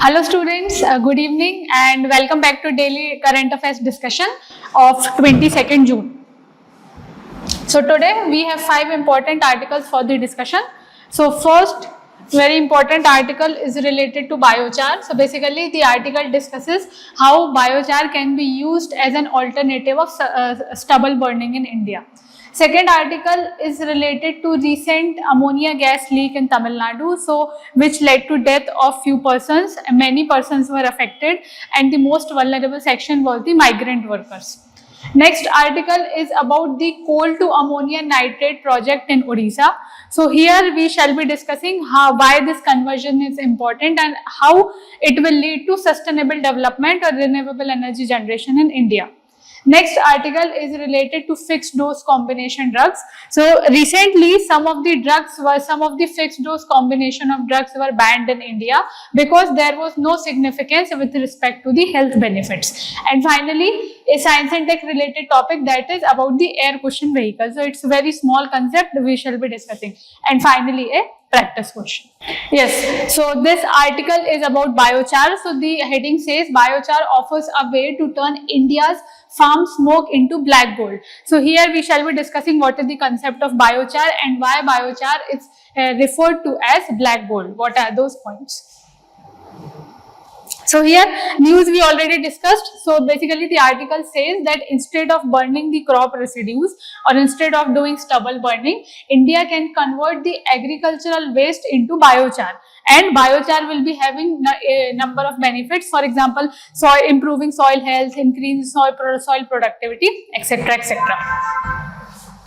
Hello students, good evening and welcome back to daily current affairs discussion of 22nd June. So today we have 5 important articles for the discussion. So first very important article is related to biochar. So basically the article discusses how biochar can be used as an alternative of stubble burning in India. Second article is related to recent ammonia gas leak in Tamil Nadu, so which led to death of few persons. Many persons were affected and the most vulnerable section was the migrant workers. Next article is about the coal to ammonia nitrate project in Odisha. So here we shall be discussing why this conversion is important and how it will lead to sustainable development or renewable energy generation in India. Next article is related to fixed dose combination drugs. So recently some of the fixed dose combination of drugs were banned in India because there was no significance with respect to the health benefits. And finally a science and tech related topic, that is about the air cushion vehicle. So it's a very small concept we shall be discussing. And finally a practice question. Yes, so this article is about biochar. So the heading says biochar offers a way to turn India's farm smoke into black gold. So here we shall be discussing what is the concept of biochar and why biochar is referred to as black gold. What are those points? So here news we already discussed. So basically the article says that instead of burning the crop residues or instead of doing stubble burning, India can convert the agricultural waste into biochar, and biochar will be having a number of benefits. For example, improving soil health, increasing soil productivity, etc., etc.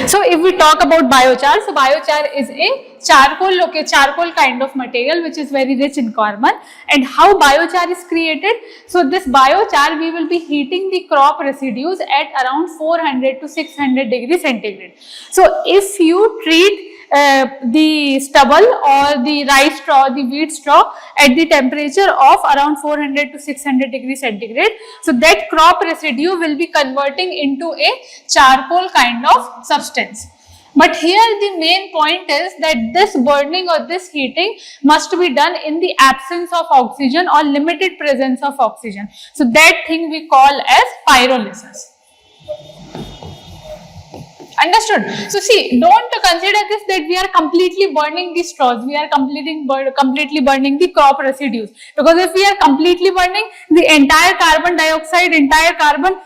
So if we talk about biochar, so biochar is a charcoal kind of material which is very rich in carbon. And how biochar is created? So this biochar, we will be heating the crop residues at around 400 to 600 degrees centigrade. So if you treat the stubble or the rice straw, the wheat straw at the temperature of around 400 to 600 degrees centigrade, so that crop residue will be converting into a charcoal kind of substance. But here the main point is that this burning or this heating must be done in the absence of oxygen or limited presence of oxygen. So that thing we call as pyrolysis. Understood? So see, don't consider this that we are completely burning the straws, we are completely burning the crop residues, because if we are completely burning the entire carbon dioxide, entire carbon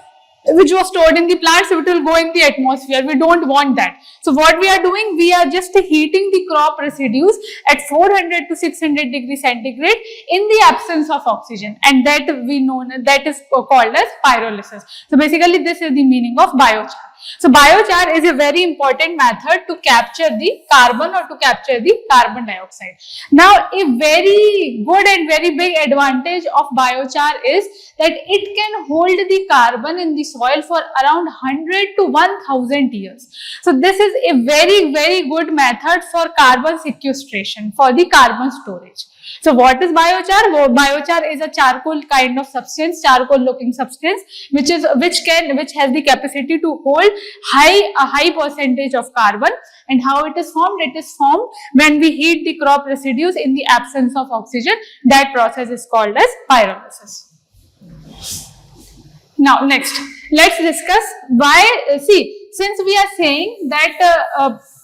which was stored in the plants, it will go in the atmosphere. We don't want that. So what we are doing, we are just heating the crop residues at 400 to 600 degrees centigrade in the absence of oxygen, and that we know that is called as pyrolysis. So basically this is the meaning of biochar. So biochar is a very important method to capture the carbon or to capture the carbon dioxide. Now a very good and very big advantage of biochar is that it can hold the carbon in the soil for around 100 to 1000 years. So this is a very, very good method for carbon sequestration, for the carbon storage. So what is biochar? Biochar is a charcoal kind of substance, charcoal looking substance, which has the capacity to hold a high percentage of carbon. And how it is formed? It is formed when we heat the crop residues in the absence of oxygen. That process is called as pyrolysis. Now next, let's discuss why. Since we are saying that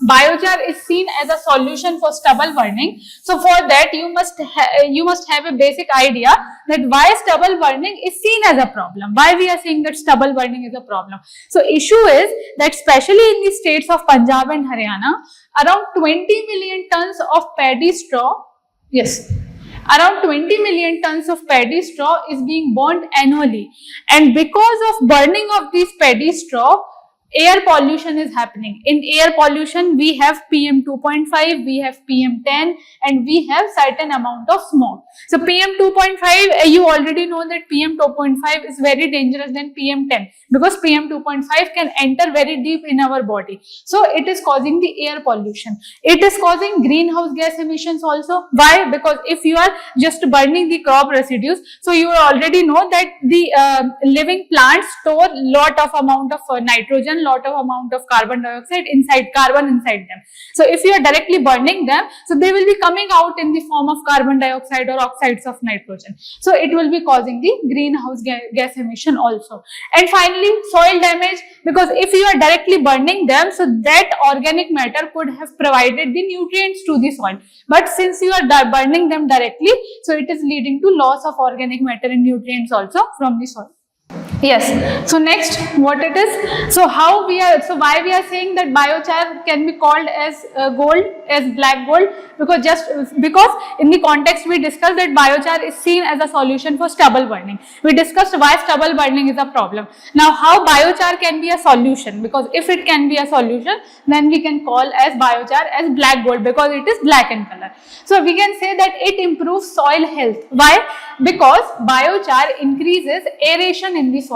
biochar is seen as a solution for stubble burning, so for that you must have a basic idea that why stubble burning is seen as a problem. Why we are saying that stubble burning is a problem? So issue is that especially in the states of Punjab and Haryana, around 20 million tons of paddy straw, around 20 million tons of paddy straw is being burnt annually, and because of burning of these paddy straw, air pollution is happening. In air pollution, we have PM 2.5, we have PM 10, and we have certain amount of smoke. So PM 2.5, you already know that PM 2.5 is very dangerous than PM 10, because PM 2.5 can enter very deep in our body. So it is causing the air pollution. It is causing greenhouse gas emissions also. Why? Because if you are just burning the crop residues, so you already know that the living plants store lot of amount of nitrogen, lot of amount of carbon dioxide carbon inside them. So if you are directly burning them, so they will be coming out in the form of carbon dioxide or oxides of nitrogen. So it will be causing the greenhouse gas emission also. And finally, soil damage, because if you are directly burning them, so that organic matter could have provided the nutrients to the soil. But since you are burning them directly, so it is leading to loss of organic matter and nutrients also from the soil. Yes. So next, what it is? So why we are saying that biochar can be called as gold, as black gold? Because in the context we discussed that biochar is seen as a solution for stubble burning. We discussed why stubble burning is a problem. Now, how biochar can be a solution? Because if it can be a solution, then we can call as biochar as black gold, because it is black in color. So we can say that it improves soil health. Why? Because biochar increases aeration in the soil.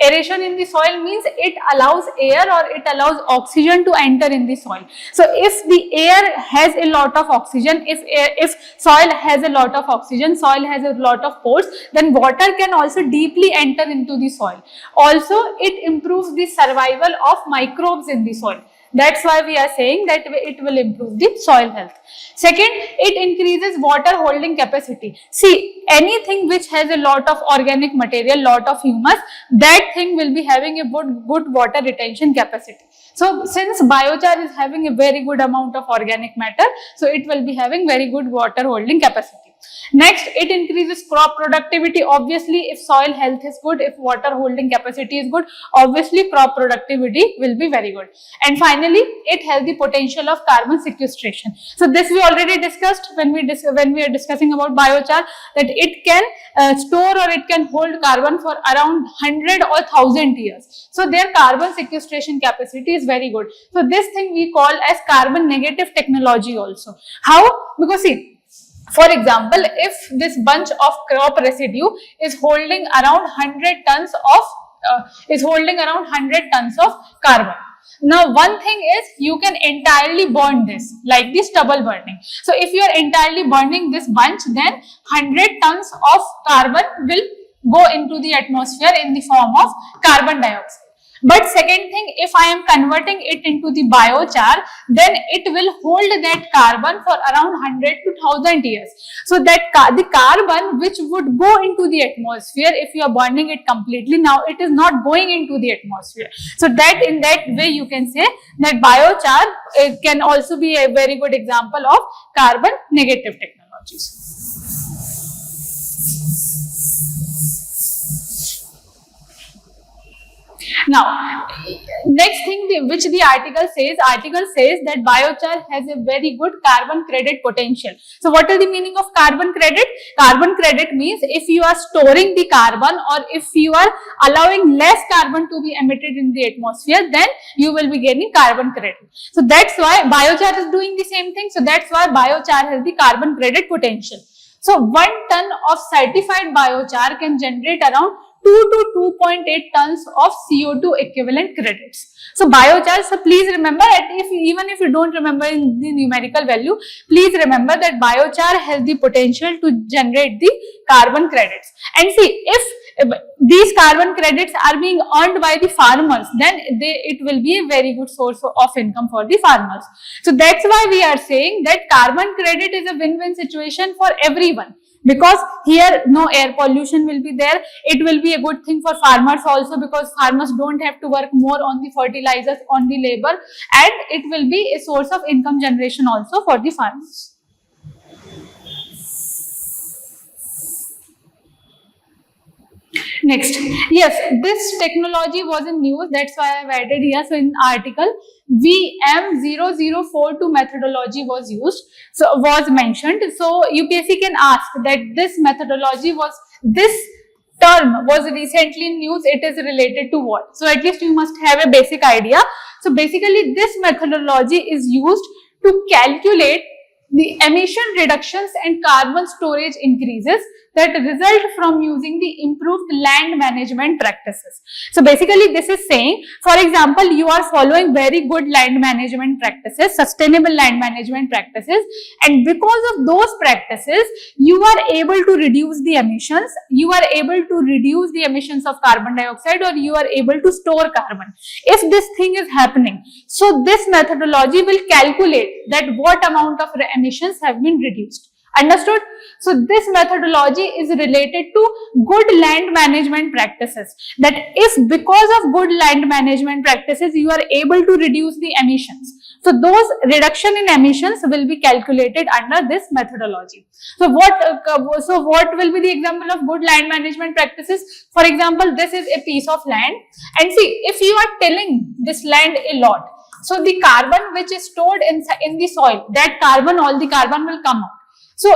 Aeration in the soil means it allows air or it allows oxygen to enter in the soil. So if the air has a lot of oxygen, if soil has a lot of oxygen, soil has a lot of pores, then water can also deeply enter into the soil. Also, it improves the survival of microbes in the soil. That's why we are saying that it will improve the soil health. Second, it increases water holding capacity. See, anything which has a lot of organic material, lot of humus, that thing will be having a good water retention capacity. So since biochar is having a very good amount of organic matter, so it will be having very good water holding capacity. Next, it increases crop productivity. Obviously, if soil health is good, if water holding capacity is good, obviously crop productivity will be very good. And finally, it has the potential of carbon sequestration. So this we already discussed when we are discussing about biochar, that it can store or it can hold carbon for around 100 or 1000 years. So their carbon sequestration capacity is very good. So this thing we call as carbon negative technology also. How? Because see, for example, if this bunch of crop residue is holding around 100 tons of carbon. Now, one thing is you can entirely burn this, like the stubble burning. So, if you are entirely burning this bunch, then 100 tons of carbon will go into the atmosphere in the form of carbon dioxide. But second thing, if I am converting it into the biochar, then it will hold that carbon for around 100 to 1000 years. So that the carbon which would go into the atmosphere, if you are burning it completely, now it is not going into the atmosphere. So that in that way you can say that biochar can also be a very good example of carbon negative technologies. Now, next thing which the article says that biochar has a very good carbon credit potential. So what is the meaning of carbon credit? Carbon credit means if you are storing the carbon or if you are allowing less carbon to be emitted in the atmosphere, then you will be getting carbon credit. So that's why biochar is doing the same thing. So that's why biochar has the carbon credit potential. So 1 ton of certified biochar can generate around 2 to 2.8 tons of CO2 equivalent credits. So biochar, so please remember that even if you don't remember in the numerical value, please remember that biochar has the potential to generate the carbon credits. And see, if these carbon credits are being earned by the farmers, then it will be a very good source of income for the farmers. So that's why we are saying that carbon credit is a win-win situation for everyone. Because here no air pollution will be there. It will be a good thing for farmers also, because farmers don't have to work more on the fertilizers, on the labor, and it will be a source of income generation also for the farmers. Next, yes, this technology was in news, that's why I have added here. So in article, VM0042 methodology was used, so was mentioned. So UPSC can ask that this methodology this term was recently in news, it is related to what? So at least you must have a basic idea. So basically this methodology is used to calculate the emission reductions and carbon storage increases that result from using the improved land management practices. So basically this is saying, for example, you are following very good land management practices, sustainable land management practices, and because of those practices, you are able to reduce the emissions, you are able to reduce the emissions of carbon dioxide, or you are able to store carbon. If this thing is happening, so this methodology will calculate that what amount of emissions have been reduced. Understood? So this methodology is related to good land management practices. That if because of good land management practices you are able to reduce the emissions, so those reduction in emissions will be calculated under this methodology. So what will be the example of good land management practices? For example, this is a piece of land, and see, if you are tilling this land a lot, so the carbon which is stored in the soil, that carbon, all the carbon will come out. So,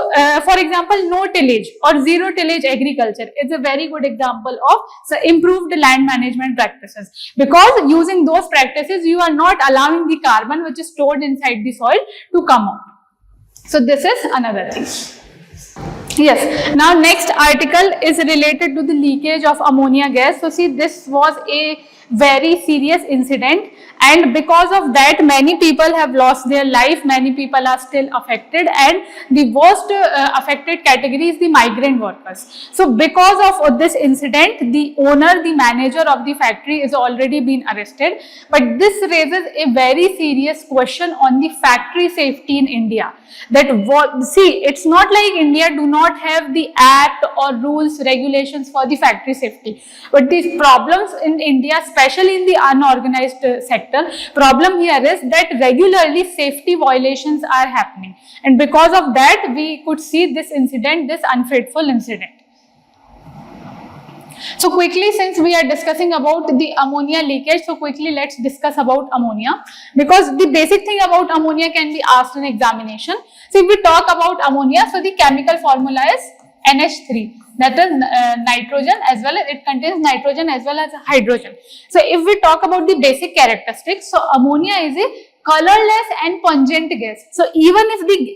for example, no tillage or zero tillage agriculture is a very good example of improved land management practices, because using those practices, you are not allowing the carbon which is stored inside the soil to come out. So, this is another thing. Yes. Now, next article is related to the leakage of ammonia gas. So, see, this was a very serious incident, and because of that many people have lost their life, many people are still affected, and the worst affected category is the migrant workers. So because of this incident, the owner, the manager of the factory is already been arrested, but this raises a very serious question on the factory safety in India. That see, it's not like India do not have the act or rules, regulations for the factory safety, but these problems in India, especially in the unorganized sector, problem here is that regularly safety violations are happening, and because of that we could see this incident, this unfaithful incident. So quickly, since we are discussing about the ammonia leakage, so quickly let's discuss about ammonia, because the basic thing about ammonia can be asked in examination. So if we talk about ammonia, so the chemical formula is NH3, that is nitrogen, as well as it contains nitrogen as well as hydrogen. So if we talk about the basic characteristics, so ammonia is a colorless and pungent gas. So even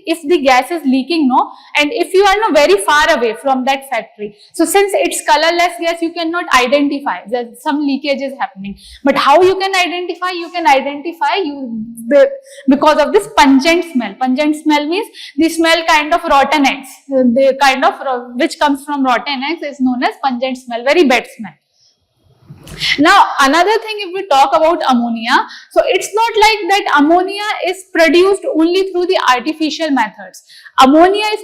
if the gas is leaking, no, and if you are no very far away from that factory, so since it's colorless gas, you cannot identify that some leakage is happening. But how you can identify? You can identify because of this pungent smell. Pungent smell means the smell kind of rotten eggs. The kind of which comes from rotten eggs is known as pungent smell, very bad smell. Now another thing, if we talk about ammonia, so it's not like that ammonia is produced only through the artificial methods. Ammonia is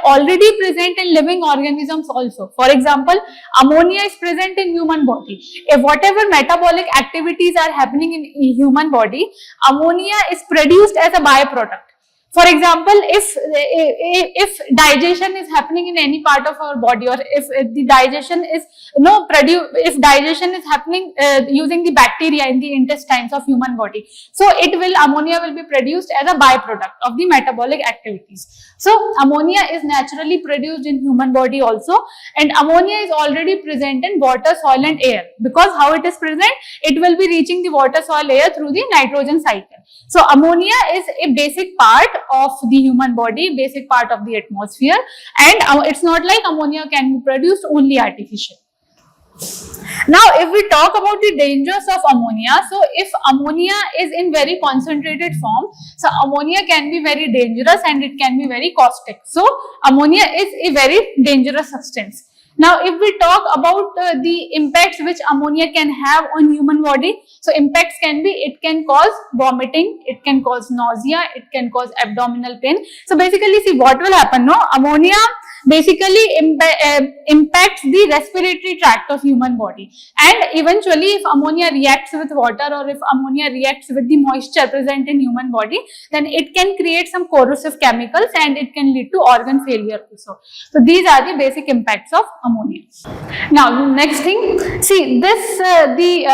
already present in living organisms also. For example, ammonia is present in human body. If whatever metabolic activities are happening in human body, ammonia is produced as a byproduct. For example, if digestion is happening in any part of our body, or if the digestion is if digestion is happening using the bacteria in the intestines of human body, so ammonia will be produced as a byproduct of the metabolic activities. So ammonia is naturally produced in human body also, and ammonia is already present in water, soil and air, because how it is present, it will be reaching the water, soil, air through the nitrogen cycle. So ammonia is a basic part of the human body, basic part of the atmosphere, and it's not like ammonia can be produced only artificially. Now if we talk about the dangers of ammonia, so if ammonia is in very concentrated form, so ammonia can be very dangerous and it can be very caustic. So ammonia is a very dangerous substance. Now if we talk about the impacts which ammonia can have on human body, so impacts can be, it can cause vomiting, it can cause nausea, it can cause abdominal pain. So basically, see what will happen, no, ammonia basically impacts the respiratory tract of human body, and eventually if ammonia reacts with water, or if ammonia reacts with the moisture present in human body, then it can create some corrosive chemicals and it can lead to organ failure also. So these are the basic impacts of ammonia. Now next thing, see this the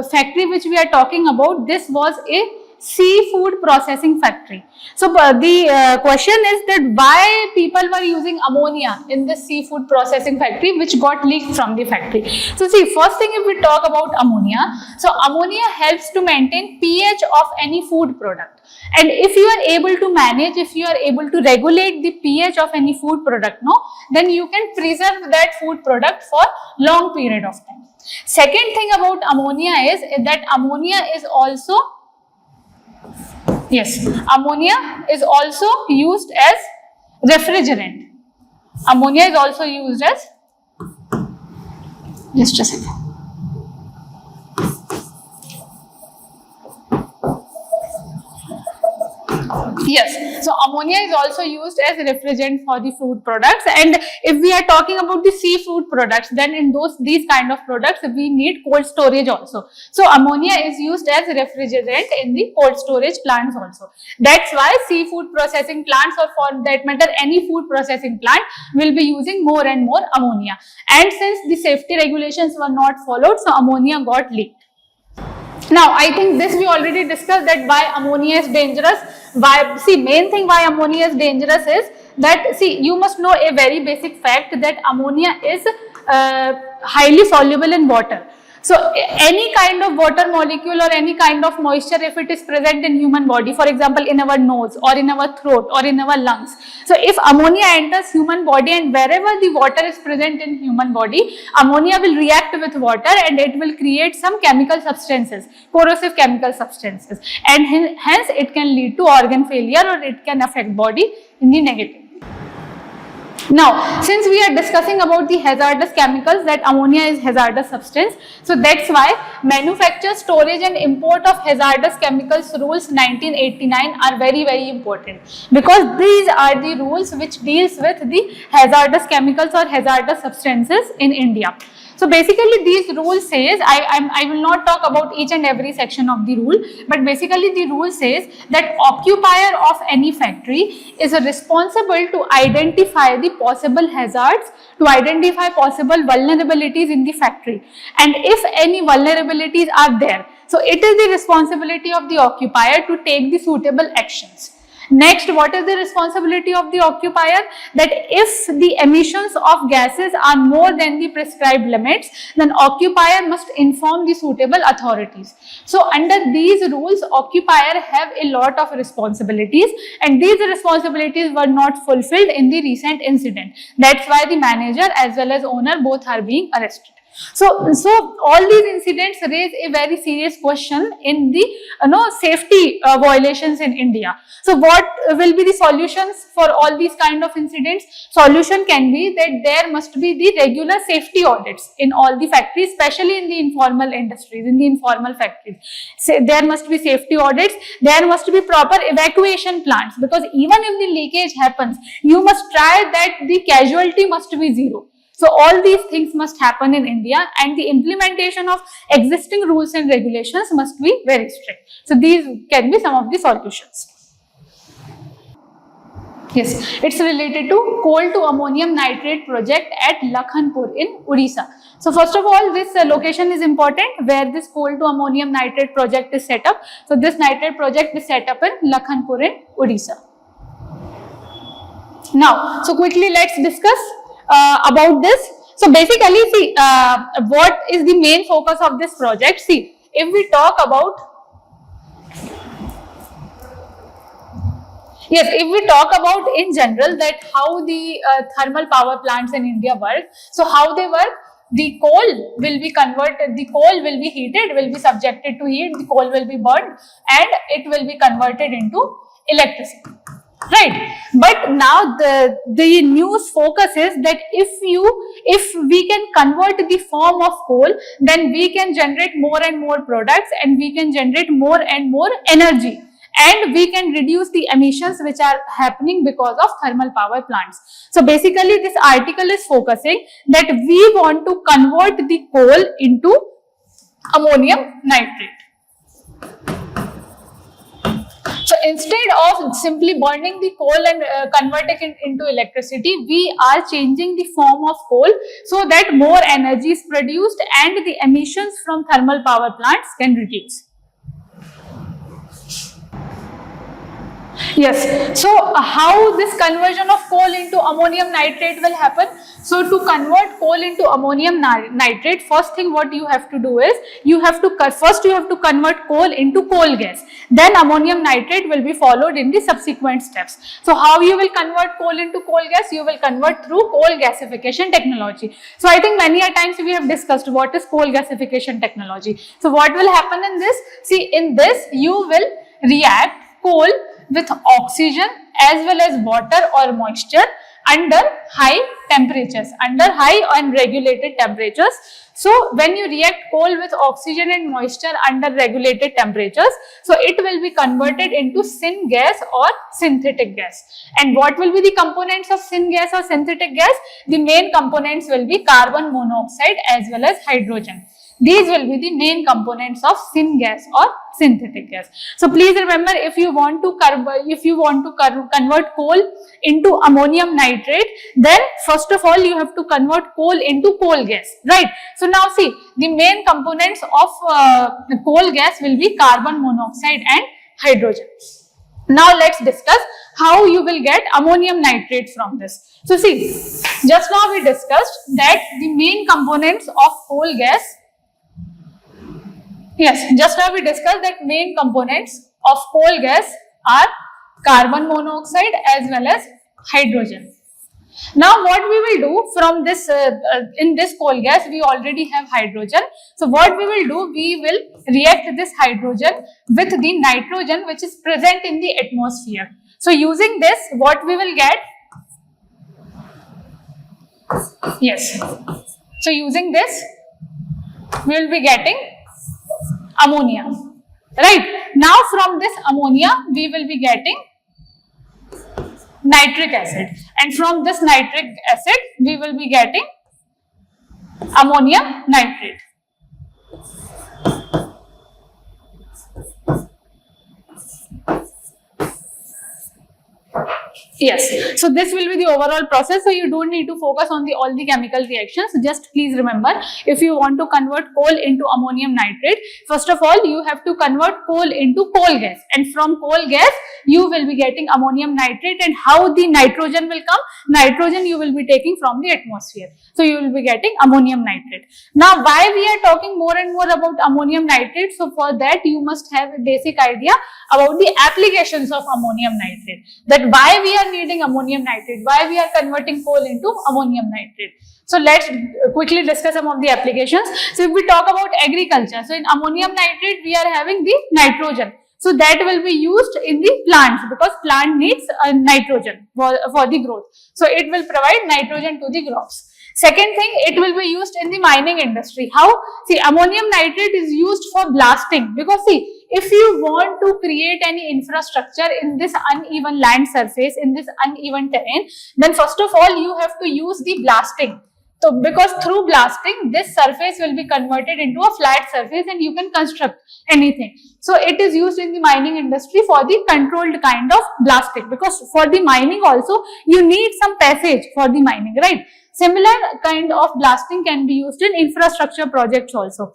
factory which we are talking about, this was a seafood processing factory. So the question is that why people were using ammonia in this seafood processing factory, which got leaked from the factory. So see, first thing, if we talk about ammonia, so ammonia helps to maintain pH of any food product. And if you are able to manage, if you are able to regulate the pH of any food product, no, then you can preserve that food product for long period of time. Second thing about ammonia is that ammonia is also used as refrigerant. Ammonia is also used as, just a second. Yes, so ammonia is also used as refrigerant for the food products. And if we are talking about the seafood products, then in these kind of products we need cold storage also. So ammonia is used as refrigerant in the cold storage plants also. That's why seafood processing plants, or for that matter any food processing plant, will be using more and more ammonia. And since the safety regulations were not followed, so ammonia got leaked. Now, I think this we already discussed, that why ammonia is dangerous. Why? See, main thing why ammonia is dangerous is that, see, you must know a very basic fact that ammonia is highly soluble in water. So any kind of water molecule or any kind of moisture, if it is present in human body, for example in our nose or in our throat or in our lungs, so if ammonia enters human body, and wherever the water is present in human body, ammonia will react with water and it will create some chemical substances, corrosive chemical substances, and hence it can lead to organ failure, or it can affect body in the negative. Now, since we are discussing about the hazardous chemicals, that ammonia is hazardous substance, so that's why manufacture, storage and import of hazardous chemicals rules 1989 are very, very important, because these are the rules which deals with the hazardous chemicals or hazardous substances in India. So basically these rules says, I will not talk about each and every section of the rule, but basically the rule says that occupier of any factory is responsible to identify the possible hazards, to identify possible vulnerabilities in the factory, and if any vulnerabilities are there, so it is the responsibility of the occupier to take the suitable actions. Next, what is the responsibility of the occupier? That if the emissions of gases are more than the prescribed limits, then occupier must inform the suitable authorities. So under these rules, occupier have a lot of responsibilities, and these responsibilities were not fulfilled in the recent incident. That's why the manager as well as owner both are being arrested. So all these incidents raise a very serious question in the safety violations in India. So what will be the solutions for all these kind of incidents? Solution can be that there must be the regular safety audits in all the factories, especially in the informal industries, in the informal factories. So there must be safety audits, there must be proper evacuation plans, because even if the leakage happens, you must try that the casualty must be zero. So all these things must happen in India, and the implementation of existing rules and regulations must be very strict. So these can be some of the solutions. Yes, it's related to coal to ammonium nitrate project at Lakhanpur in Odisha. So first of all, this location is important where this coal to ammonium nitrate project is set up. So this nitrate project is set up in Lakhanpur in Odisha. Now, so quickly let's discuss about this. So basically, see, what is the main focus of this project? See, if we talk about, yes, if we talk about in general that how the thermal power plants in India work, so how they work, the coal will be converted, the coal will be heated, will be subjected to heat, the coal will be burned, and it will be converted into electricity. Right, but now the news focus is that if we can convert the form of coal, then we can generate more and more products, and we can generate more and more energy, and we can reduce the emissions which are happening because of thermal power plants. So basically this article is focusing that we want to convert the coal into ammonium nitrate. So instead of simply burning the coal and converting it into electricity, we are changing the form of coal so that more energy is produced and the emissions from thermal power plants can reduce. Yes. So how this conversion of coal into ammonium nitrate will happen? So to convert coal into ammonium nitrate, first thing what you have to do is you have to convert coal into coal gas. Then ammonium nitrate will be followed in the subsequent steps. So how you will convert coal into coal gas? You will convert through coal gasification technology. So I think many a times we have discussed what is coal gasification technology. So what will happen in this? See, in this you will react coal with oxygen as well as water or moisture under high temperatures, under high and regulated temperatures. So when you react coal with oxygen and moisture under regulated temperatures, so it will be converted into syngas or synthetic gas. And what will be the components of syngas or synthetic gas? The main components will be carbon monoxide as well as hydrogen. These will be the main components of syngas or synthetic gas. So please remember, if you want to convert coal into ammonium nitrate, then first of all you have to convert coal into coal gas, right? So now see, the main components of coal gas will be carbon monoxide and hydrogen. Now let's discuss how you will get ammonium nitrate from this. So see, just now we discussed that the main components of coal gas. Yes, just now we discussed that main components of coal gas are carbon monoxide as well as hydrogen. Now what we will do from this, in this coal gas we already have hydrogen. So what we will do, we will react this hydrogen with the nitrogen which is present in the atmosphere. So using this, what we will get? Yes. So using this, we will be getting ammonia, right? Now from this ammonia we will be getting nitric acid, and from this nitric acid we will be getting ammonium nitrate. Yes, so this will be the overall process. So you don't need to focus on all the chemical reactions. Just please remember, if you want to convert coal into ammonium nitrate, first of all you have to convert coal into coal gas, and from coal gas you will be getting ammonium nitrate. And how the nitrogen will come? Nitrogen you will be taking from the atmosphere. So you will be getting ammonium nitrate. Now why we are talking more and more about ammonium nitrate? So for that you must have a basic idea about the applications of ammonium nitrate. That why we are needing ammonium nitrate, why we are converting coal into ammonium nitrate. So let's quickly discuss some of the applications. So if we talk about agriculture, so in ammonium nitrate we are having the nitrogen. So that will be used in the plants because plant needs nitrogen for the growth. So it will provide nitrogen to the crops. Second thing, it will be used in the mining industry. How? See, ammonium nitrate is used for blasting, because see, if you want to create any infrastructure in this uneven land surface, in this uneven terrain, then first of all you have to use the blasting. So because through blasting, this surface will be converted into a flat surface and you can construct anything. So it is used in the mining industry for the controlled kind of blasting, because for the mining also you need some passage for the mining, right? Similar kind of blasting can be used in infrastructure projects also.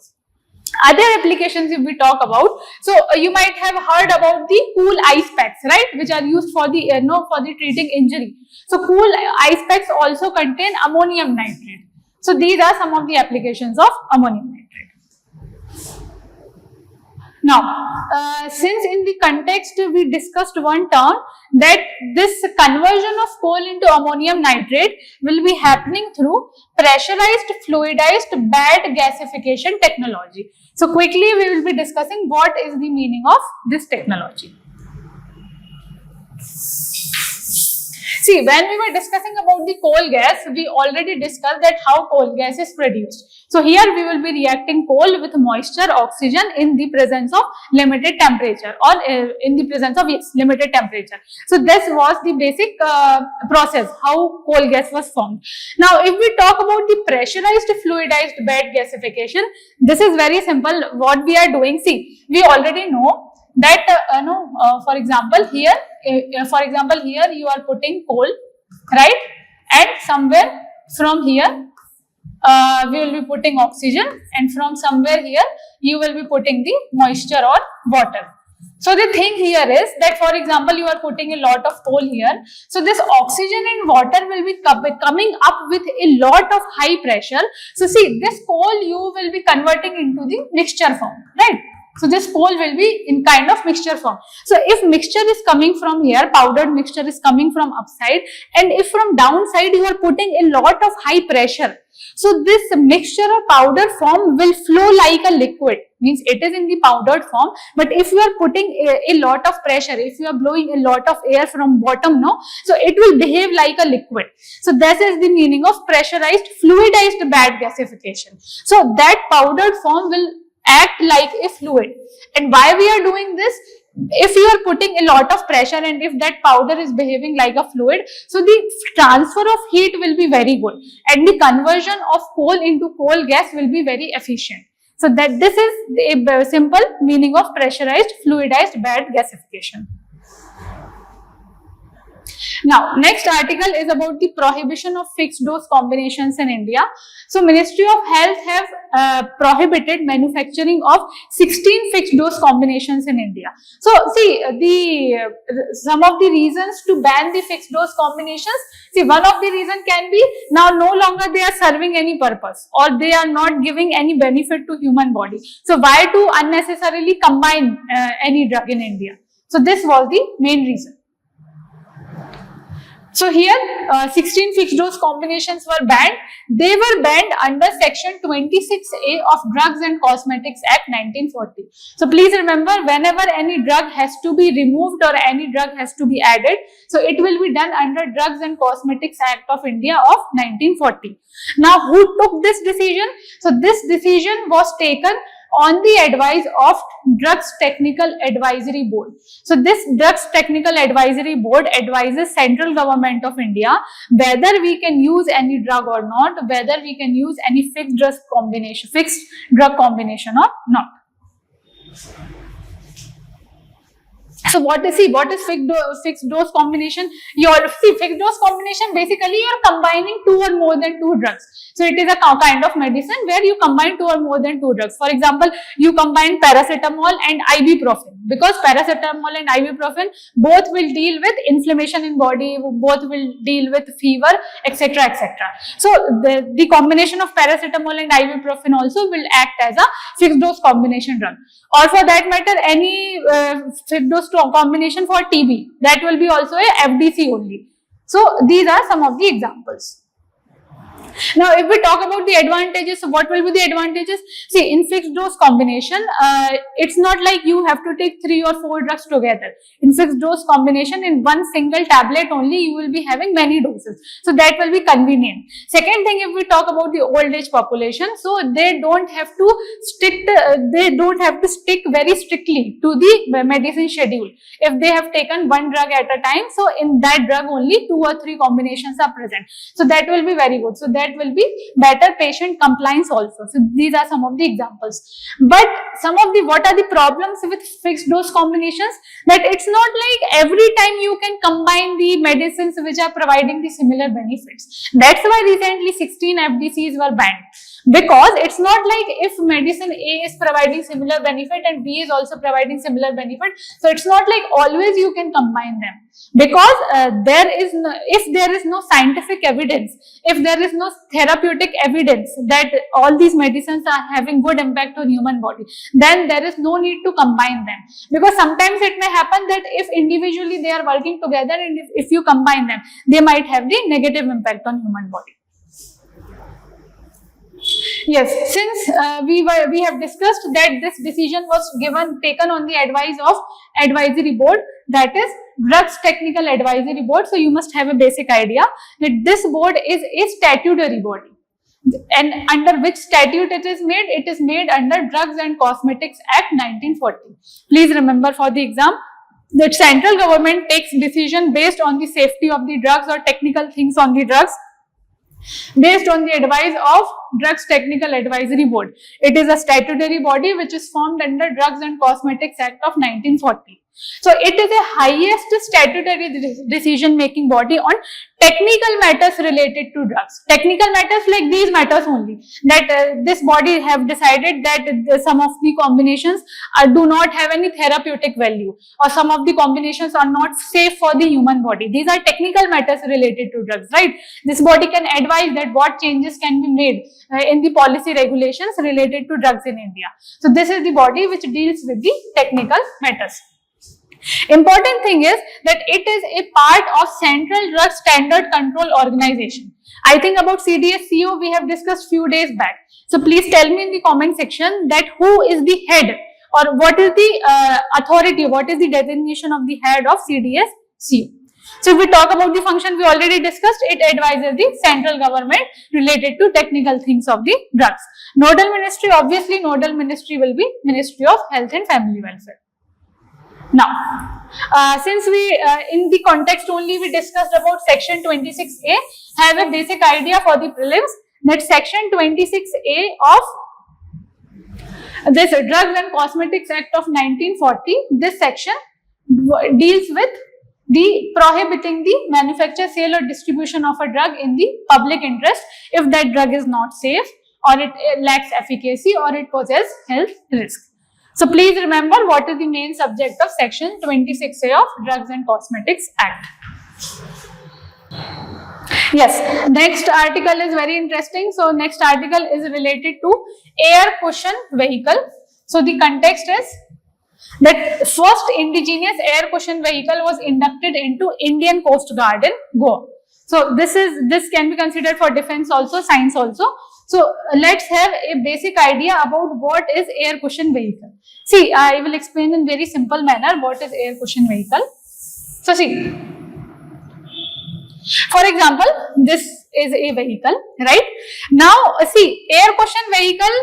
Other applications if we talk about, so you might have heard about the cool ice packs, right, which are used for the for the treating injury. So cool ice packs also contain ammonium nitrate. So these are some of the applications of ammonium nitrate. Now, since in the context we discussed one term, that this conversion of coal into ammonium nitrate will be happening through pressurized fluidized bed gasification technology. So quickly we will be discussing what is the meaning of this technology. See, when we were discussing about the coal gas, we already discussed that how coal gas is produced. So here we will be reacting coal with moisture, oxygen in the presence of limited temperature, or in the presence of limited temperature. So this was the basic process how coal gas was formed. Now if we talk about the pressurized fluidized bed gasification, this is very simple. What we are doing, see, we already know that for example here you are putting coal, right, and somewhere from here we will be putting oxygen, and from somewhere here you will be putting the moisture or water. So the thing here is that, for example, you are putting a lot of coal here. So this oxygen and water will be coming up with a lot of high pressure. So see, this coal you will be converting into the mixture form, right? So this coal will be in kind of mixture form. So if mixture is coming from here, powdered mixture is coming from upside, and if from downside you are putting a lot of high pressure, so this mixture or powder form will flow like a liquid, means it is in the powdered form. But if you are putting a lot of pressure, if you are blowing a lot of air from bottom, no, so it will behave like a liquid. So this is the meaning of pressurized fluidized bad gasification. So that powdered form will act like a fluid. And why we are doing this? If you are putting a lot of pressure and if that powder is behaving like a fluid, so the transfer of heat will be very good and the conversion of coal into coal gas will be very efficient. So that this is a simple meaning of pressurized fluidized bad gasification. Now, next article is about the prohibition of fixed dose combinations in India. So, Ministry of Health have prohibited manufacturing of 16 fixed dose combinations in India. So, see, some of the reasons to ban the fixed dose combinations. See, one of the reason can be now no longer they are serving any purpose or they are not giving any benefit to human body. So, why to unnecessarily combine any drug in India? So, this was the main reason. So here 16 fixed dose combinations were banned. They were banned under section 26A of Drugs and Cosmetics Act 1940. So please remember, whenever any drug has to be removed or any drug has to be added, so it will be done under Drugs and Cosmetics Act of India of 1940. Now who took this decision? So this decision was taken on the advice of Drugs Technical Advisory Board. So this Drugs Technical Advisory Board advises central government of India whether we can use any drug or not, whether we can use any fixed drug combination or not. So what is fixed dose combination? Fixed dose combination, basically you are combining two or more than two drugs. So it is a kind of medicine where you combine two or more than two drugs. For example, you combine paracetamol and ibuprofen, because paracetamol and ibuprofen both will deal with inflammation in body, both will deal with fever, etc., etc. So the combination of paracetamol and ibuprofen also will act as a fixed dose combination drug. Or for that matter, any fixed dose combination for TB, that will be also a FDC only. So these are some of the examples. Now, if we talk about the advantages, so what will be the advantages? See, in fixed dose combination, it's not like you have to take 3 or 4 drugs together. In fixed dose combination, in one single tablet only, you will be having many doses. So that will be convenient. Second thing, if we talk about the old age population, so they don't have to stick very strictly to the medicine schedule. If they have taken one drug at a time, so in that drug only 2 or 3 combinations are present. So that will be very good. So that will be better patient compliance also. So these are some of the examples. But what are the problems with fixed dose combinations? That it's not like every time you can combine the medicines which are providing the similar benefits. That's why recently 16 FDCs were banned. Because it's not like if medicine A is providing similar benefit and B is also providing similar benefit, so it's not like always you can combine them. Because if there is no scientific evidence, if there is no therapeutic evidence that all these medicines are having good impact on human body, then there is no need to combine them. Because sometimes it may happen that if individually they are working together and if you combine them, they might have the negative impact on human body. Yes, since we have discussed that this decision was taken on the advice of advisory board, that is Drugs Technical Advisory Board. So you must have a basic idea that this board is a statutory body. And under which statute it is made? It is made under Drugs and Cosmetics Act 1940. Please remember for the exam, the central government takes decision based on the safety of the drugs or technical things on the drugs, based on the advice of Drugs Technical Advisory Board. It is a statutory body which is formed under Drugs and Cosmetics Act of 1940. So it is a highest statutory decision making body on technical matters related to drugs. Technical matters like these matters only, that this body have decided that some of the combinations do not have any therapeutic value, or some of the combinations are not safe for the human body. These are technical matters related to drugs, right? This body can advise that what changes can be made in the policy regulations related to drugs in India. So this is the body which deals with the technical matters. Important thing is that it is a part of Central Drug Standard Control Organization. I think about CDSCO we have discussed few days back. So please tell me in the comment section that who is the head, or what is the authority, what is the designation of the head of CDSCO. So if we talk about the function we already discussed, it advises the central government related to technical things of the drugs. Nodal ministry, obviously nodal ministry will be Ministry of Health and Family Welfare. Now, since we in the context only we discussed about section 26A, have a basic idea for the prelims that section 26A of this Drugs and Cosmetics Act of 1940, this section deals with the prohibiting the manufacture, sale or distribution of a drug in the public interest if that drug is not safe, or it lacks efficacy, or it poses health risk. So please remember what is the main subject of section 26A of Drugs and Cosmetics Act. Yes, next article is very interesting. So next article is related to air cushion vehicle. So the context is that first indigenous air cushion vehicle was inducted into Indian Coast Guard in Goa. So this can be considered for defense also, science also. So let's have a basic idea about what is air cushion vehicle. See, I will explain in very simple manner what is air cushion vehicle. So see, for example, this is a vehicle, right? Now see, air cushion vehicle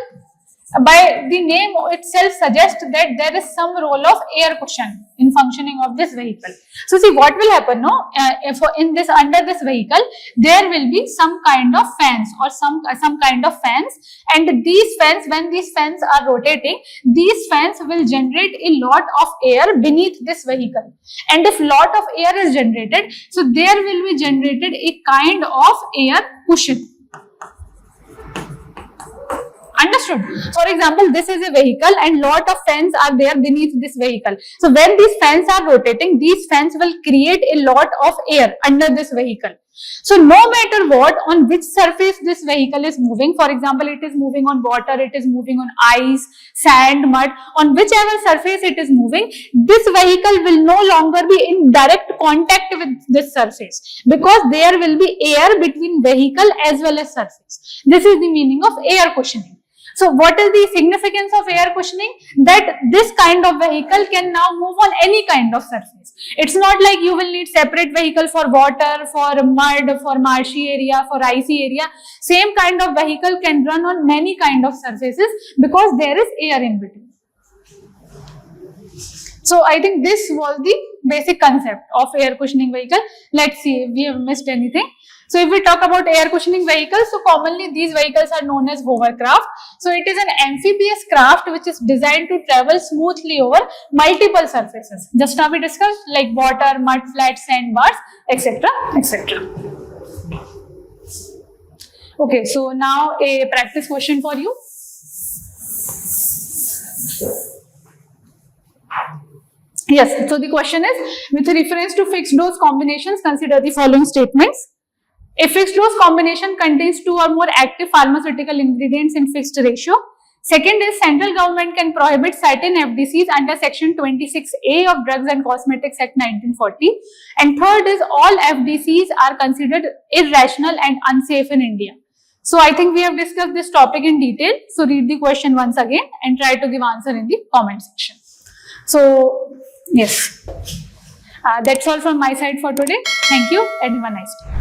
by the name itself suggests that there is some role of air cushion in functioning of this vehicle. So see what will happen, no? If in this, under this vehicle, there will be some kind of fans or some kind of fans, and these fans, when these fans are rotating, these fans will generate a lot of air beneath this vehicle. And if lot of air is generated, so there will be generated a kind of air cushion. Understood? For example, this is a vehicle and lot of fans are there beneath this vehicle. So when these fans are rotating, these fans will create a lot of air under this vehicle. So no matter what, on which surface this vehicle is moving, for example, it is moving on water, it is moving on ice, sand, mud, on whichever surface it is moving, this vehicle will no longer be in direct contact with this surface, because there will be air between vehicle as well as surface. This is the meaning of air cushioning. So what is the significance of air cushioning? That this kind of vehicle can now move on any kind of surface. It's not like you will need separate vehicle for water, for mud, for marshy area, for icy area. Same kind of vehicle can run on many kind of surfaces because there is air in between. So I think this was the basic concept of air cushioning vehicle. Let's see if we have missed anything. So if we talk about air cushioning vehicles, so commonly these vehicles are known as hovercraft. So it is an amphibious craft which is designed to travel smoothly over multiple surfaces. Just now we discussed like water, mud, flat, sandbars, etc., etc. Okay, so now a practice question for you. Yes, so the question is, with reference to fixed dose combinations, consider the following statements. A fixed dose combination contains 2 or more active pharmaceutical ingredients in fixed ratio. Second is, central government can prohibit certain FDCs under section 26A of Drugs and Cosmetics Act 1940. And third is, all FDCs are considered irrational and unsafe in India. So I think we have discussed this topic in detail. So read the question once again and try to give answer in the comment section. So yes, that's all from my side for today. Thank you and have a nice day.